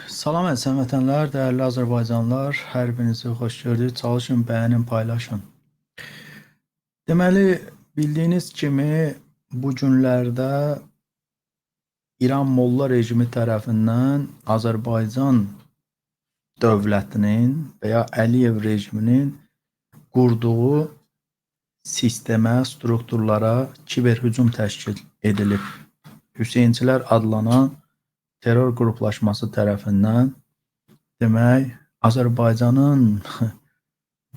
Salam əziz vətənlər, dəyərli Azərbaycanlılar, hər birinizi xoş gördük. Çalışın, bəyənin, paylaşın. Deməli, bildiyiniz kimi bu günlərdə İran Molla rejimi tərəfindən Azərbaycan dövlətinin və ya Əliyev rejiminin qurduğu sistemə, strukturlara kiber hücum təşkil edilib. Hüseynçilər adlanan terror qruplaşması tərəfindən demək, Azərbaycanın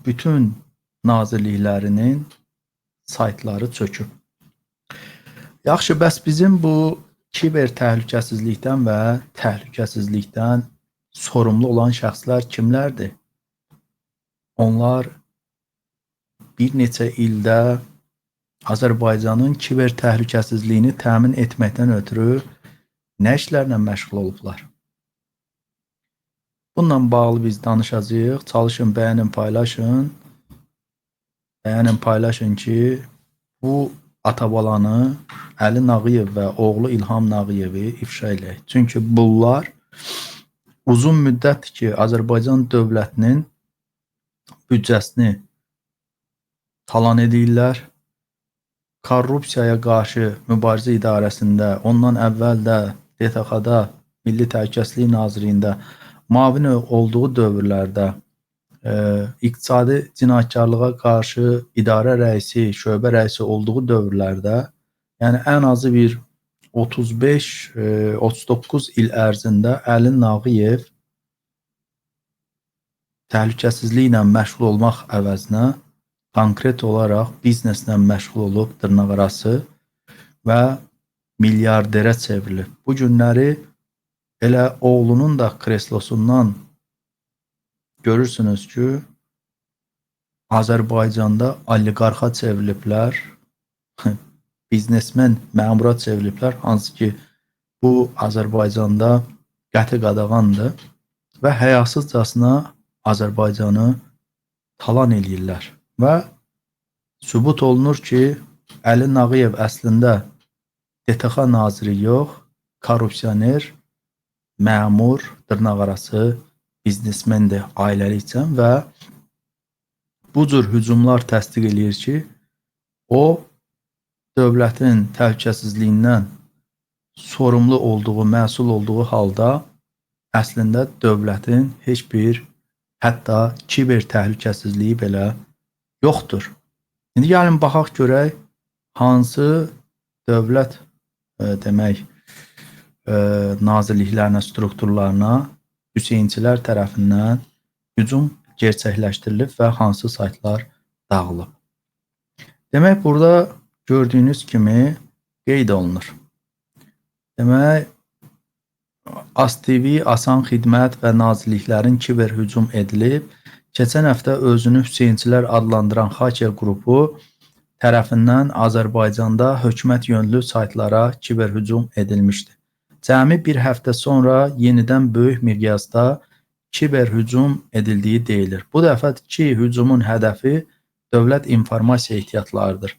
bütün nazirliklərinin saytları çöküb. Yaxşı, bəs bizim bu kiber təhlükəsizlikdən və təhlükəsizlikdən sorumlu olan şəxslər kimlərdir? Onlar bir neçə ildə Azərbaycanın kiber təhlükəsizliyini təmin etməkdən ötürü nə işlərlə məşğul olublar? Bununla bağlı biz danışacağıq. Çalışın, bəyənin, paylaşın. Bəyənin, paylaşın ki, bu atabalanı Əli Nağıyev və oğlu İlham Nağıyevi ifşa eləyək. Çünki bunlar uzun müddətdir ki, Azərbaycan dövlətinin büdcəsini talan edirlər. Korrupsiyaya qarşı mübarizə idarəsində, ondan əvvəl də DTX-da, Milli Təhlükəsizlik Nazirliyində mavin olduğu dövrlərdə iqtisadi cinayətkarlığa qarşı idarə rəisi, şöbə rəisi olduğu dövrlərdə, yəni ən azı bir 35-39 il ərzində Əli Nağıyev təhlükəsizliklə məşğul olmaq əvəzinə konkret olaraq bizneslə məşğul olub dırnaqarası və milyarderə çevrilib. Bu günləri elə oğlunun da kreslosundan görürsünüz ki, Azərbaycanda oliqarxa çevriliblər, biznesmen məmura çevriliblər, hansı ki, bu Azərbaycanda qəti qadağandır və həyasızcasına Azərbaycanı talan eləyirlər. Və sübut olunur ki, Əli Nağıyev əslində DTX naziri yox, korrupsioner, məmur, dırnaqarası biznesmendir ailəlikcən və bu cür hücumlar təsdiq eləyir ki, o dövlətin təhlükəsizliyindən sorumlu olduğu, məsul olduğu halda əslində dövlətin heç bir, hətta kiber təhlükəsizliyi belə yoxdur. İndi gəlin baxaq görək hansı dövlət demək nazirliklərinə, strukturlarına Hüseynçilər tərəfindən hücum gerçəkləşdirilib və hansı saytlar dağılıb. Demək, burada gördüyünüz kimi qeyd olunur. Demək, ASTV, Asan Xidmət və nazirliklərin kiber hücum edilib. Keçən həftə özünü Hüseynçilər adlandıran hacker qrupu tərəfindən Azərbaycanda hökumət yönlü saytlara kiber hücum edilmişdi. Cəmi bir həftə sonra yenidən böyük miqyasda kiber hücum edildiyi deyilir. Bu dəfə ki, hücumun hədəfi dövlət informasiya ehtiyatlarıdır.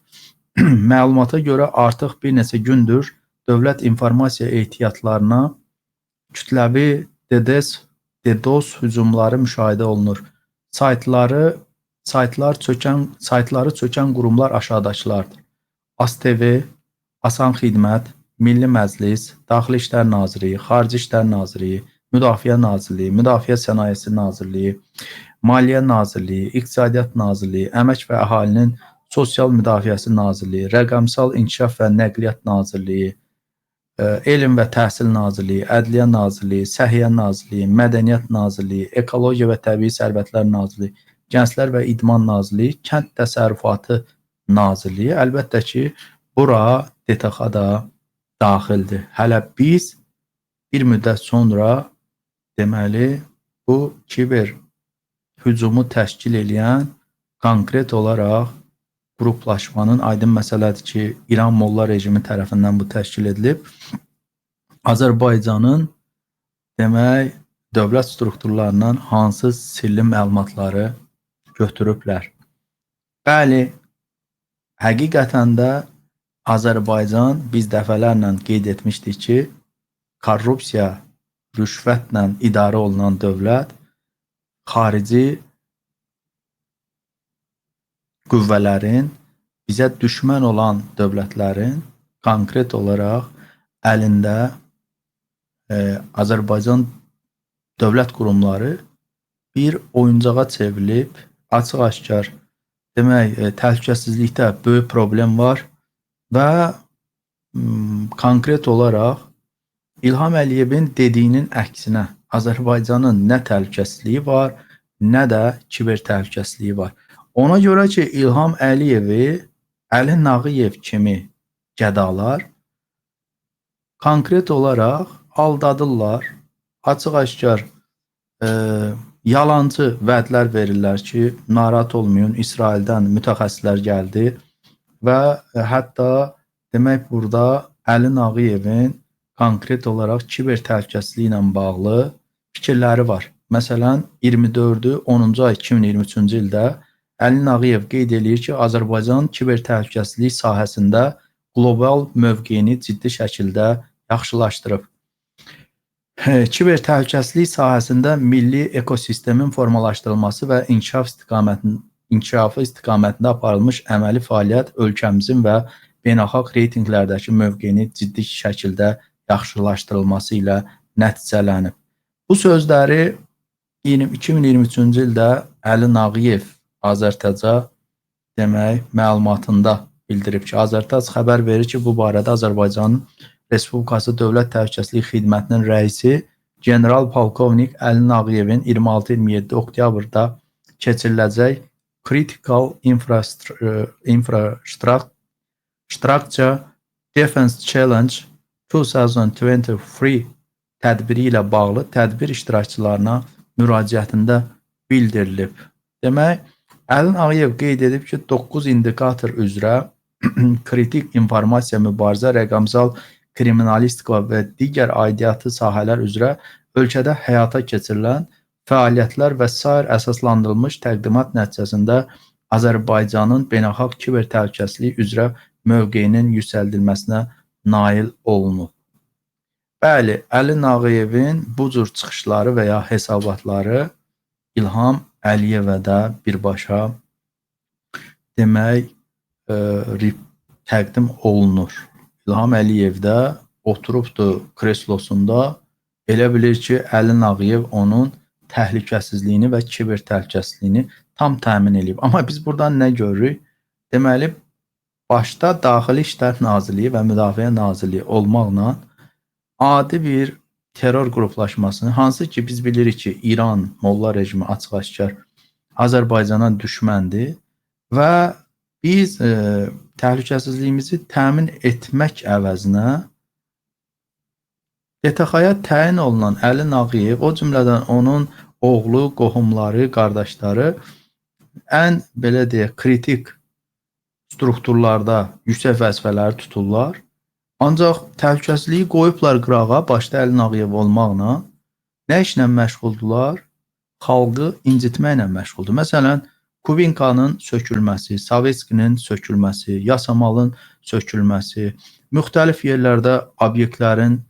Məlumata görə artıq bir neçə gündür dövlət informasiya ehtiyatlarına kütləvi DDoS hücumları müşahidə olunur. Saytları çökən qurumlar aşağıdakılardır. ASTV, Asan Xidmət, Milli Məclis, Daxili İşlər Nazirliyi, Xarici İşlər Nazirliyi, Müdafiə Nazirliyi, Müdafiə Sənayesi Nazirliyi, Maliyyə Nazirliyi, İqtisadiyyat Nazirliyi, Əmək və Əhalinin Sosial Müdafiəsi Nazirliyi, Rəqəmsal İnkişaf və Nəqliyyat Nazirliyi, Elm və Təhsil Nazirliyi, Ədliyyə Nazirliyi, Səhiyyə Nazirliyi, Mədəniyyət Nazirliyi, Ekologiya və Təbii Sərvətlər Nazirliyi, Gənclər və İdman Nazirliyi, Kənd Təsərrüfatı Nazirliyi, əlbəttə ki, bura DTX da daxildir. Hələ biz bir müddət sonra deməli bu kiber hücumu təşkil edən konkret olaraq qruplaşmanın aydın məsələdir ki, İran Molla rejimi tərəfindən bu təşkil edilib. Azərbaycanın demək dövlət strukturlarından hansı sirli məlumatları götürüblər. Bəli, həqiqətən də Azərbaycan biz dəfələrlə qeyd etmişdik ki, korrupsiya rüşvətlə idarə olunan dövlət xarici qüvvələrin, bizə düşmən olan dövlətlərin konkret olaraq əlində Azərbaycan dövlət qurumları bir oyuncağa çevrilib, açıq-aşkar demək, təhlükəsizlikdə böyük problem var və konkret olaraq İlham Əliyevin dediyinin əksinə Azərbaycanın nə təhlükəsizliyi var, nə də kiber təhlükəsizliyi var. Ona görə ki, İlham Əliyevi Əli Nağıyev kimi gədalar konkret olaraq aldadırlar, açıq-aşkar yalancı vədlər verirlər ki, narahat olmayın, İsraildən mütəxəssislər gəldi və hətta demək burada Əli Nağıyevin konkret olaraq kiber təhlükəsizliyi ilə bağlı fikirləri var. Məsələn, 24-ü 10-cu ay 2023-cü ildə Əli Nağıyev qeyd edir ki, Azərbaycan kiber təhlükəsizlik sahəsində qlobal mövqeyini ciddi şəkildə yaxşılaşdırıb. Kiber təhlükəsizlik sahəsində milli ekosistemin formalaşdırılması və inkişafı istiqamətində aparılmış əməli fəaliyyət ölkəmizin və beynəlxalq reytinqlərdəki mövqeyini ciddi şəkildə yaxşılaşdırılması ilə nəticələnib. Bu sözləri 2023-cü ildə Əli Nağıyev Azərtaca demək məlumatında bildirib ki, Azərtac xəbər verir ki, bu barədə Azərbaycanın Respublikası Dövlət Təhlükəsizlik Xidmətinin rəisi General Polkovnik Əli Nağıyevin 26-27 oktyabrda keçiriləcək Critical Infrastructure Defense Challenge 2023 tədbiri ilə bağlı tədbir iştirakçılarına müraciətində bildirilib. Demək, Əli Nağıyev qeyd edib ki, 9 indikator üzrə kritik informasiya mübarizə, rəqəmsal kriminalistika və digər aidiyyatı sahələr üzrə ölkədə həyata keçirilən fəaliyyətlər və sair əsaslandırılmış təqdimat nəticəsində Azərbaycanın beynəlxalq kiber təhlükəsizlik üzrə mövqeyinin yüksəldilməsinə nail olunub. Bəli, Əli Nağıyevin bu cür çıxışları və ya hesabatları İlham Əliyevə də birbaşa demək təqdim olunur. İlham Əliyev də oturubdur kreslosunda, elə bilir ki, Əli Nağıyev onun təhlükəsizliyini və kiber təhlükəsizliyini tam təmin edib. Amma biz buradan nə görürük? Deməli, başda Daxili İşlər Nazirliyi və Müdafiə Nazirliyi olmaqla adi bir terror qruplaşmasını, hansı ki biz bilirik ki, İran, Molla rejimi açıq-aşkar Azərbaycana düşməndir və biz təhlükəsizliyimizi təmin etmək əvəzinə DTX-ya təyin olunan Əli Nağıyev, o cümlədən onun oğlu, qohumları, qardaşları ən belə deyək, kritik strukturlarda yüksək vəzifələri tuturlar. Ancaq təhlükəsizliyi qoyublar qırağa, başda Əli Nağıyev olmaqla nə işlə məşğuldular? Xalqı incitməklə məşğuldur. Məsələn, Kubinkanın sökülməsi, Sovetskinin sökülməsi, Yasamalın sökülməsi, müxtəlif yerlərdə obyektlərin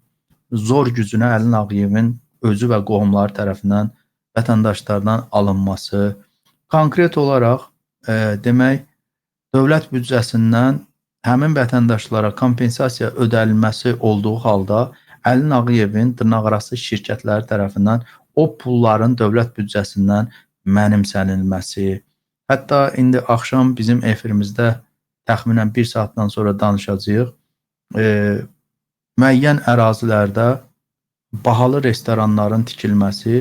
zor gücünə Əli Nağıyevin özü və qohumları tərəfindən vətəndaşlardan alınması, konkret olaraq demək, dövlət büdcəsindən həmin vətəndaşlara kompensasiya ödənilməsi olduğu halda Əli Nağıyevin dırnaqarası şirkətləri tərəfindən o pulların dövlət büdcəsindən mənimsənilməsi, hətta indi axşam bizim efirimizdə təxminən 1 saatdan sonra danışacağıq, müəyyən ərazilərdə bahalı restoranların tikilməsi,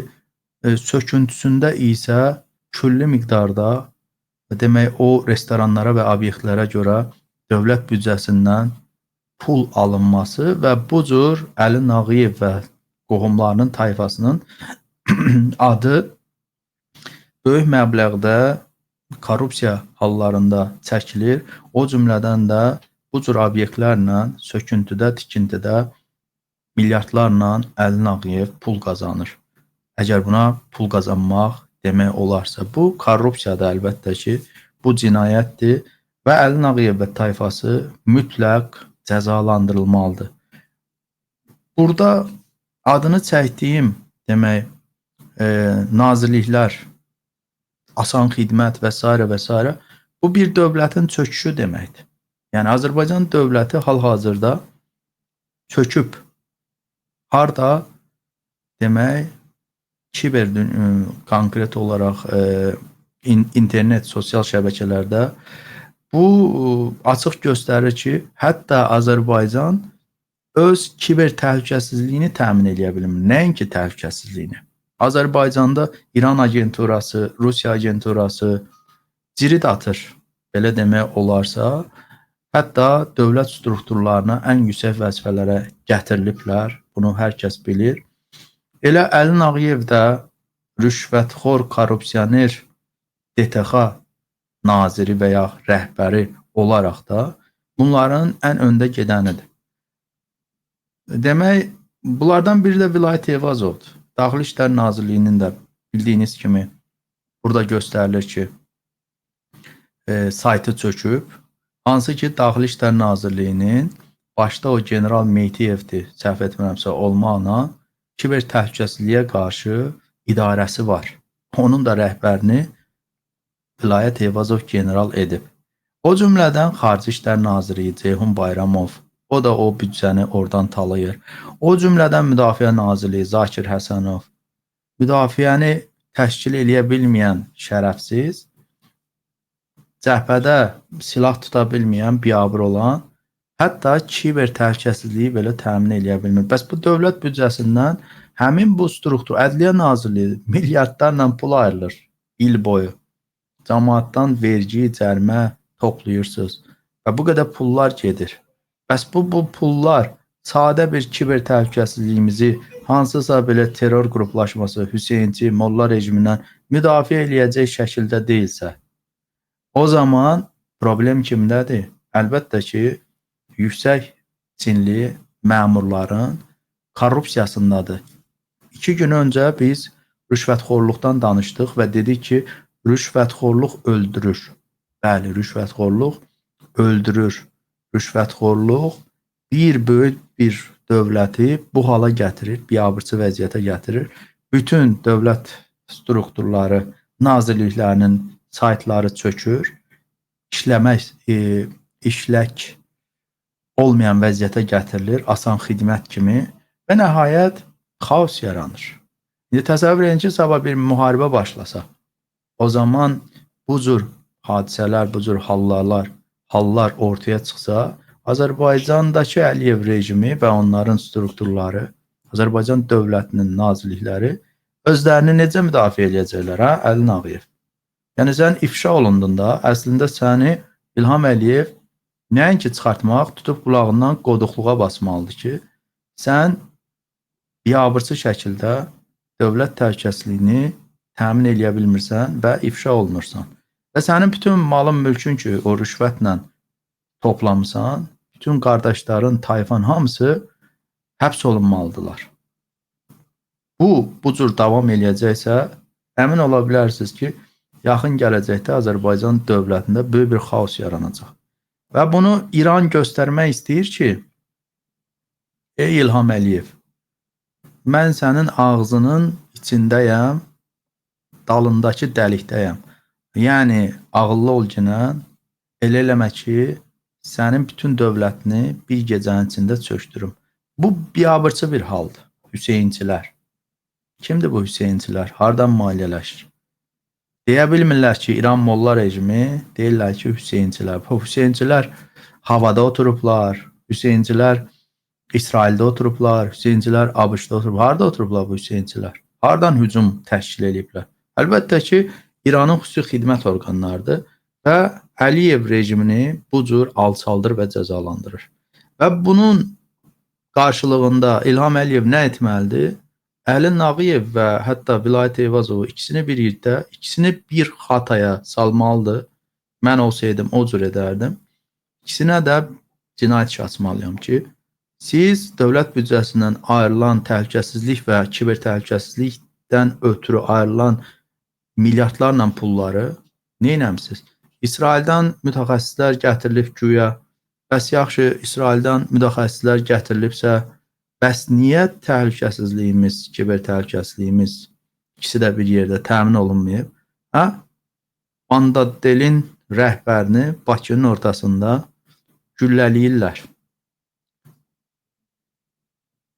söküntüsündə isə külli miqdarda demək o restoranlara və obyektlərə görə dövlət büdcəsindən pul alınması və bu cür Əli Nağıyev və qohumlarının tayfasının adı böyük məbləğdə korrupsiya hallarında çəkilir. O cümlədən də bu cür obyektlərlə söküntüdə, tikintidə milyardlarla Əli Nağıyev pul qazanır. Əgər buna pul qazanmaq demək olarsa, bu korrupsiyadır əlbəttə ki, bu cinayətdir və Əli Nağıyev və tayfası mütləq cəzalandırılmalıdır. Burada adını çəkdiyim demək nazirliklər, asan xidmət və s. və s. bu bir dövlətin çöküşü deməkdir. Yəni Azərbaycan dövləti hal-hazırda çöküb. Harda demək kiber konkret olaraq internet, sosial şəbəkələrdə bu açıq göstərir ki, hətta Azərbaycan öz kiber təhlükəsizliyini təmin edə bilmir. Nəinki təhlükəsizliyini. Azərbaycanda İran agenturası, Rusiya agenturası cirit atır. Belə demək olarsa, hətta dövlət strukturlarına ən yüksək vəzifələrə gətiriliblər. Bunu hər kəs bilir. Elə Əli Nağıyev də rüşvətxor, korrupsioner DTX naziri və ya rəhbəri olaraq da bunların ən öndə gedənidir. Demək, bunlardan biri də Vilayət Eyvazovdur. Daxili İşlər Nazirliyinin də bildiyiniz kimi burada göstərilir ki, saytı çöküb. Hansı ki, Daxili İşlər Nazirliyinin başda o General Meytiyevdir, səhv etmirəmsə olmaqla kiber təhlükəsizliyə qarşı idarəsi var. Onun da rəhbərini Vilayət Eyvazov general edib. O cümlədən Xarici İşlər Naziri Ceyhun Bayramov, o da o büdcəni oradan talayır. O cümlədən Müdafiə Naziri Zakir Həsənov, müdafiəni təşkil edə bilməyən şərəfsiz, cəbhədə silah tuta bilməyən, biabır olan, hətta kiber təhlükəsizliyi belə təmin edə bilmir. Bəs bu dövlət büdcəsindən həmin bu struktur, Ədliyyə Nazirliyi milyardlarla pul ayrılır il boyu. Cəmaatdan vergi, cərimə toplayırsınız və bu qədər pullar gedir. Bəs bu pullar sadə bir kiber təhlükəsizliyimizi hansısa belə terror qruplaşması, Hüseynçi, Molla rejimindən müdafiə eləyəcək şəkildə deyilsə, o zaman problem kimdədir? Əlbəttə ki, yüksək çinli məmurların korrupsiyasındadır. 2 gün öncə biz rüşvətxorluqdan danışdıq və dedik ki, rüşvətxorluq öldürür. Bəli, rüşvətxorluq öldürür. Rüşvətxorluq bir böyük bir dövləti bu hala gətirir, biabırçı vəziyyətə gətirir. Bütün dövlət strukturları, nazirliklərinin saytları çökür, işlək olmayan vəziyyətə gətirilir, asan xidmət kimi və nəhayət xaos yaranır. İndi təsəvvür edin ki, sabah bir müharibə başlasa, o zaman bu cür hadisələr, bu cür hallar ortaya çıxsa, Azərbaycandakı Əliyev rejimi və onların strukturları, Azərbaycan dövlətinin nazirlikləri özlərini necə müdafiə edəcəklər, hə? Əli Nağıyev. Yəni sən ifşa olundun da, əslində səni İlham Əliyev nəinki çıxartmaq, tutub qulağından qoduqluğa basmalıdır ki, sən biabırçı şəkildə dövlət təhlükəsizliyini təmin edə bilmirsən və ifşa olunursan. Və sənin bütün malın, mülkün ki, o rüşvətlə toplamısan, bütün qardaşların, tayfan hamısı həbs olunmalıdırlar. Bu cür davam eləyəcəksə, əmin ola bilərsiniz ki, yaxın gələcəkdə Azərbaycan dövlətində böyük bir xaos yaranacaq. Və bunu İran göstərmək istəyir ki, ey İlham Əliyev, mən sənin ağzının içindəyəm, dalındakı dəlikdəyəm. Yəni, ağıllı ol ginən, elə eləmə ki, sənin bütün dövlətini bir gecənin içində çöktürüm. Bu biabırçı bir haldır, Hüseynçilər. Kimdir bu Hüseynçilər? Hardan maliyyələşir? Deyə bilmirlər ki, İran Molla rejimi, deyirlər ki, Hüseynçilər. Bu Hüseynçilər havada oturublar, Hüseynçilər İsraildə oturublar, Hüseynçilər ABŞ-da oturublar. Harada oturublar bu Hüseynçilər? Hardan hücum təşkil ediblər? Əlbəttə ki, İranın xüsusi xidmət orqanlarıdır və Əliyev rejimini bu cür alçaldır və cəzalandırır. Və bunun qarşılığında İlham Əliyev nə etməlidir? Əli Nağıyev və hətta Vilayət Eyvazovu ikisini bir yerdə, ikisini bir xataya salmalıdır. Mən olsaydım o cür edərdim. İkisinə də cinayət işi açmalıyam ki, siz dövlət büdcəsindən ayrılan təhlükəsizlik və kiber təhlükəsizlikdən ötürü ayrılan milyardlarla pulları nə etmisiniz? İsraildən mütəxəssislər gətirilib güya, bəs yaxşı İsraildən mütəxəssislər gətirilibsə, Bəs niyə təhlükəsizliyimiz, kiber təhlükəsizliyimiz ikisi də bir yerdə təmin olunmayıb? Hə? Bandadelin rəhbərini Bakının ortasında güllələyirlər.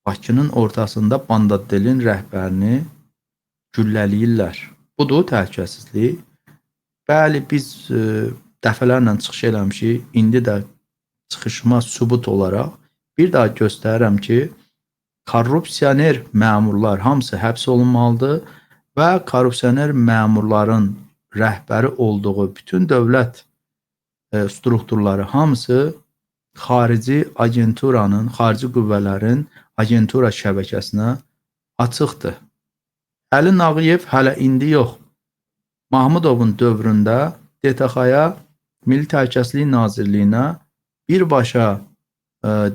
Bakının ortasında Bandadelin rəhbərini güllələyirlər. Budur təhlükəsizlik. Bəli, biz dəfələrlə çıxış eləmişik. İndi də çıxışıma sübut olaraq bir daha göstərirəm ki, korrupsioner məmurlar hamısı həbs olunmalıdır və korrupsioner məmurların rəhbəri olduğu bütün dövlət strukturları hamısı xarici agenturanın, xarici qüvvələrin agentura şəbəkəsinə açıqdır. Əli Nağıyev hələ indi yox, Mahmudovun dövründə DTX-ya, Milli Təhlükəsizlik Nazirliyinə birbaşa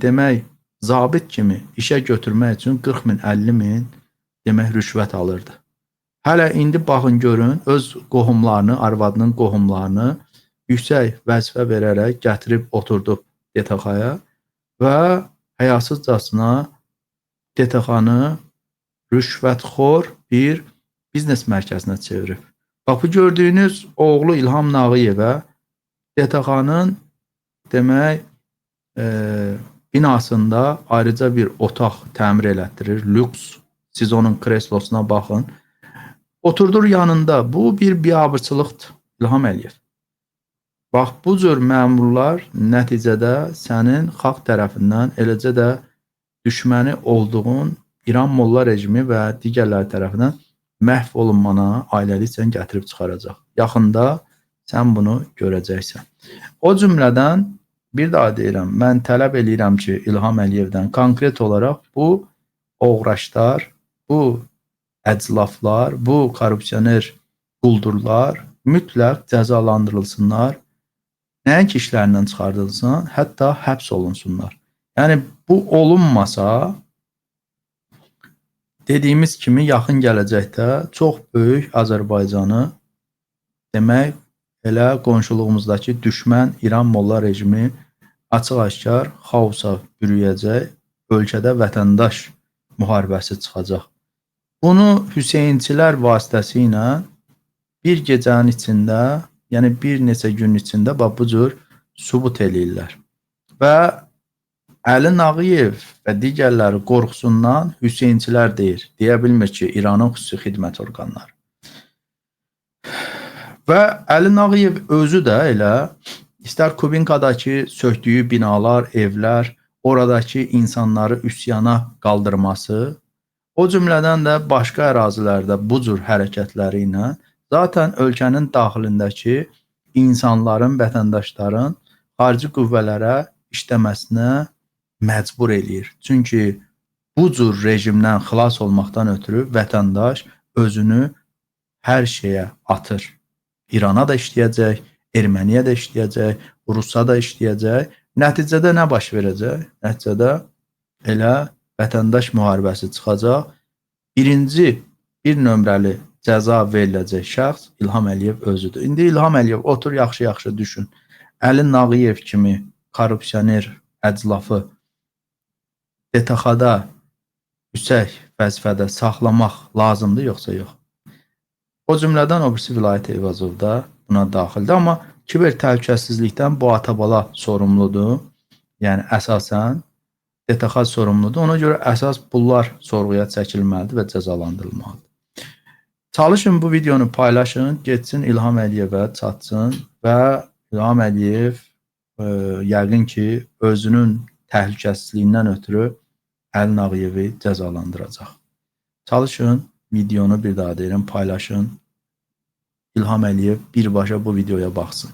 demək zabit kimi işə götürmək üçün 40 min, 50 min demək rüşvət alırdı. Hələ indi baxın görün, öz qohumlarını, arvadının qohumlarını yüksək vəzifə verərək gətirib oturdub DTX-ya və həyasızcasına DTX-nı rüşvətxor bir biznes mərkəzinə çevirib. Bax, bu gördüyünüz oğlu İlham Nağıyevə DTX-nın demək binasında ayrıca bir otaq təmir elətdirir, lüks. Siz onun kreslosuna baxın. Oturdur yanında. Bu bir biabırçılıqdır, İlham Əliyev. Bax, bu cür məmurlar nəticədə sənin xalq tərəfindən, eləcə də düşməni olduğun İran Molla rejimi və digərləri tərəfindən məhv olunmana ailəlikcən gətirib çıxaracaq. Yaxında sən bunu görəcəksən. O cümlədən bir daha deyirəm, mən tələb eləyirəm ki, İlham Əliyevdən konkret olaraq bu oğraşlar, bu əclaflar, bu korrupsioner quldurlar mütləq cəzalandırılsınlar. Nəinki işlərindən çıxardılsın, hətta həbs olunsunlar. Yəni, bu olunmasa, dediyimiz kimi yaxın gələcəkdə çox böyük Azərbaycanı demək, elə qonşuluğumuzdakı düşmən İran Molla rejimi açıq-aşkar xaosa bürüyəcək, ölkədə vətəndaş müharibəsi çıxacaq. Bunu Hüseynçilər vasitəsilə bir gecənin içində, yəni bir neçə gün içində bu cür sübut eləyirlər. Və Əli Nağıyev və digərləri qorxusundan Hüseynçilər deyir, deyə bilmir ki, İranın xüsusi xidmət orqanları. Və Əli Nağıyev özü də elə istər Kubinkadakı sökdüyü binalar, evlər, oradakı insanları üsyana qaldırması, o cümlədən də başqa ərazilərdə bu cür hərəkətləri ilə zaten ölkənin daxilindəki insanların, vətəndaşların xarici qüvvələrə işləməsinə məcbur eləyir. Çünki bu cür rejimdən xilas olmaqdan ötürü vətəndaş özünü hər şeyə atır. İrana da işləyəcək, Erməniyə də işləyəcək, Rusa da işləyəcək. Nəticədə nə baş verəcək? Nəticədə elə vətəndaş müharibəsi çıxacaq. Bir nömrəli cəza veriləcək şəxs İlham Əliyev özüdür. İndi İlham Əliyev otur yaxşı-yaxşı düşün. Əli Nağıyev kimi korrupsioner əclafı DTX-da yüksək vəzifədə saxlamaq lazımdır, yoxsa yox? O cümlədən o birisi Vilayət Eyvazov da buna daxildir. Amma kiber təhlükəsizlikdən bu atabala sorumludur. Yəni, əsasən DTX sorumludur. Ona görə əsas bunlar sorğuya çəkilməlidir və cəzalandırılmalıdır. Çalışın bu videonu paylaşın, getsin İlham Əliyevə çatsın və İlham Əliyev yəqin ki, özünün təhlükəsizliyindən ötürü Əli Nağıyevi cəzalandıracaq. Çalışın, videonu bir daha deyirəm, paylaşın. İlham Əliyev birbaşa bu videoya baxsın.